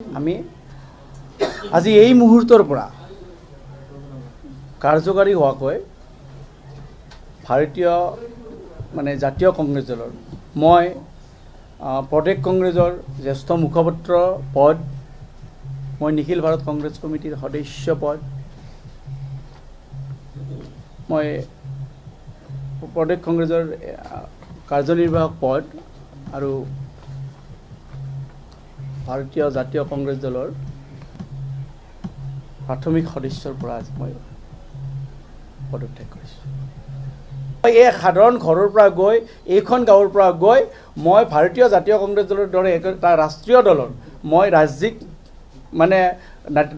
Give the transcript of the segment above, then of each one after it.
আমি আজি এই মুহূৰ্তৰ পৰা কাৰ্যকাৰী হোৱাকৈ ভাৰতীয় জাতীয় কংগ্ৰেছ দলৰ মই প্ৰদেশ কংগ্ৰেছৰ জ্যেষ্ঠ মুখপাত্ৰ পদ, মই নিখিল ভাৰত কংগ্ৰেছ কমিটিৰ সদস্য পদ, মই প্ৰদেশ কংগ্ৰেছৰ কাৰ্যনিৰ্বাহক পদ আৰু ভাৰতীয় জাতীয় কংগ্ৰেছ দলৰ প্ৰাথমিক সদস্যৰ পৰা আজি মই পদত্যাগ কৰিছোঁ। মই এই সাধাৰণ ঘৰৰ পৰা গৈ এইখন গাঁৱৰ পৰা গৈ মই ভাৰতীয় জাতীয় কংগ্ৰেছ দলৰ দৰে এটা ৰাষ্ট্ৰীয় দলৰ মই ৰাজ্যিক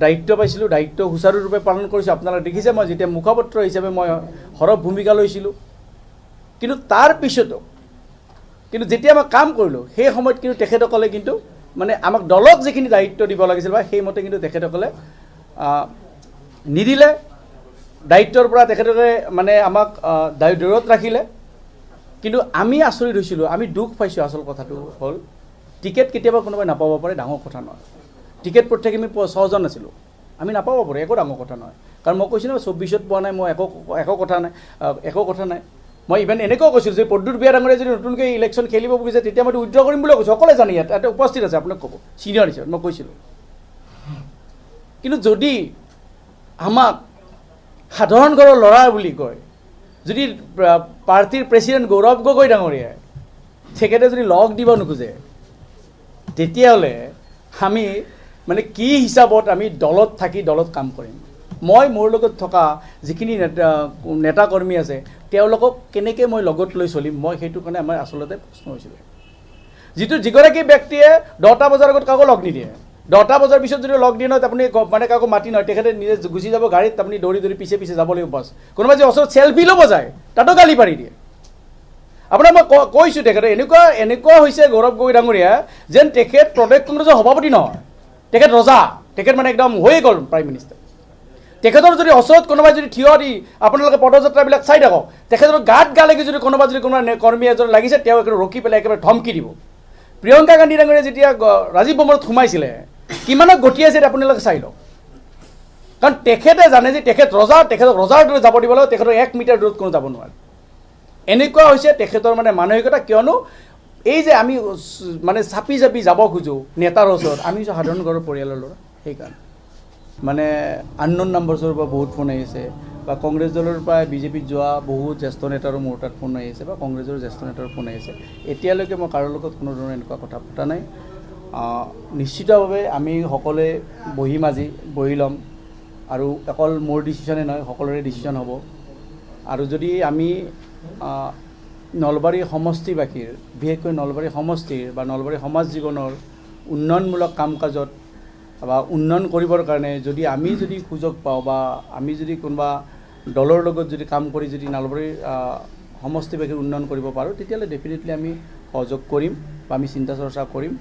দায়িত্ব পাইছিলোঁ, দায়িত্ব সুচাৰুৰূপে পালন কৰিছোঁ। আপোনালোকে দেখিছে মই যেতিয়া মুখপাত্ৰ হিচাপে মই সৰব ভূমিকা লৈছিলোঁ, কিন্তু তাৰ পিছতো যেতিয়া মই কাম কৰিলোঁ সেই সময়ত কিন্তু তেখেতসকলে কিন্তু আমাক দলক যিখিনি দায়িত্ব দিব লাগিছিল বা সেইমতে কিন্তু তেখেতসকলে নিদিলে। দায়িত্বৰ পৰা তেখেতসকলে আমাক দূৰত ৰাখিলে। কিন্তু আমি আচৰিত হৈছিলোঁ, আমি দুখ পাইছোঁ। আচল কথাটো হ'ল টিকেট কেতিয়াবা কোনোবাই নাপাব পাৰে, ডাঙৰ কথা নহয়। টিকেট প্ৰত্যেকে আমি 6জন আছিলোঁ, আমি নাপাব পাৰে, একো ডাঙৰ কথা নহয়। কাৰণ মই কৈছিলোঁ 24ত পোৱা নাই, মই একো কথা নাই। মই ইভেন এনেকুৱাও কৈছিলোঁ যে প্ৰদ্যুৎ বিয়া ডাঙৰীয়াই যদি নতুনকৈ ইলেকশ্যন খেলিব খুজিছে তেতিয়া মই উইথড্ৰ কৰিম বুলি কৈছোঁ। সকলোৱে জানে, ইয়াতে উপস্থিত আছে, আপোনাক ক'ব ছিনিয়ৰ হিচাপে মই কৈছিলোঁ। কিন্তু যদি আমাক সাধাৰণ ঘৰৰ ল'ৰা বুলি কয়, যদি পাৰ্টীৰ প্ৰেচিডেণ্ট গৌৰৱ গগৈ ডাঙৰীয়াই তেখেতে যদি লগ দিব নোখোজে, তেতিয়াহ'লে আমি কি হিচাপত আমি দলত থাকি দলত কাম কৰিম? মই মোৰ লগত থকা যিখিনি নেতা কৰ্মী আছে তেওঁলোকক কেনেকৈ মই লগত লৈ চলিম, মই সেইটো কাৰণে আমাৰ আচলতে প্ৰশ্ন হৈছিলে। যিগৰাকী ব্যক্তিয়ে 10টা বজাৰ আগত কাকো লগ নিদিয়ে, 10টা বজাৰ পিছত যদি লগ দিয়ে নহয়, আপুনি কাকো মাতি নহয়, তেখেতে নিজে গুচি যাব গাড়ীত, আপুনি দৌৰি পিছে যাব লাগিব বাছ। কোনোবাই যে ওচৰত চেল্ফি ল'ব যায় তাতো গালি পাৰি দিয়ে। আপোনাক মই কৈছোঁ, তেখেতে এনেকুৱা হৈছে গৌৰৱ গগৈ ডাঙৰীয়া যেন তেখেত প্ৰদেশ কংগ্ৰেছৰ সভাপতি নহয়, তেখেত ৰজা, তেখেত একদম হৈয়ে গ'ল প্ৰাইম মিনিষ্টাৰ। তেখেতৰ যদি ওচৰত কোনোবাই যদি থিয় দি আপোনালোকে পদযাত্ৰাবিলাক চাই থাকক, তেখেতৰ গাত গালেগি যদি কোনোবা কৰ্মী এজন লাগিছে, তেওঁ একেবাৰে ৰখি পেলাই একেবাৰে ধমকি দিব। প্ৰিয়ংকা গান্ধী ডাঙৰীয়াই যেতিয়া ৰাজীৱ ভৱনত সোমাইছিলে কিমানক গঠিয়াইছে আপোনালোকে চাই লওক। কাৰণ তেখেতে জানে যে তেখেত তেখেতক ৰজাৰ দৰে যাব দিব লাগে, তেখেতৰ 1 মিটাৰ দূৰত কোনো যাব নোৱাৰে। এনেকুৱা হৈছে তেখেতৰ মানসিকতা। কিয়নো এই যে আমি চাপি যাব খোজোঁ নেতাৰ ওচৰত, আমি সাধাৰণ ঘৰৰ পৰিয়ালৰ ল'ৰা, সেইকাৰণে আননোন নাম্বাৰছৰ পৰা বহুত ফোন আহিছে, বা কংগ্ৰেছ দলৰ পৰা বিজেপিত যোৱা বহুত জ্যেষ্ঠ নেতাৰো মোৰ তাত ফোন আহিছে, বা কংগ্ৰেছৰ জ্যেষ্ঠ নেতাৰো ফোন আহিছে। এতিয়ালৈকে মই কাৰো লগত কোনো ধৰণৰ এনেকুৱা কথা পতা নাই। নিশ্চিতভাৱে আমি সকলোৱে বহি ল'ম, আৰু অকল মোৰ ডিচিশ্যনে নহয়, সকলোৰে ডিচিশ্যন হ'ব। আৰু যদি আমি নলবাৰী সমষ্টিবাসীৰ, বিশেষকৈ নলবাৰী সমষ্টিৰ বা নলবাৰী সমাজ জীৱনৰ উন্নয়নমূলক কাম কাজত বা উন্নয়ন কৰিবৰ কাৰণে যদি আমি সুযোগ পাওঁ, বা আমি যদি কোনোবা দলৰ লগত যদি কাম কৰি যদি নলবাৰীৰ সমষ্টিবাসীৰ উন্নয়ন কৰিব পাৰোঁ, তেতিয়াহ'লে ডেফিনেটলি আমি সহযোগ কৰিম বা আমি চিন্তা চৰ্চা কৰিম।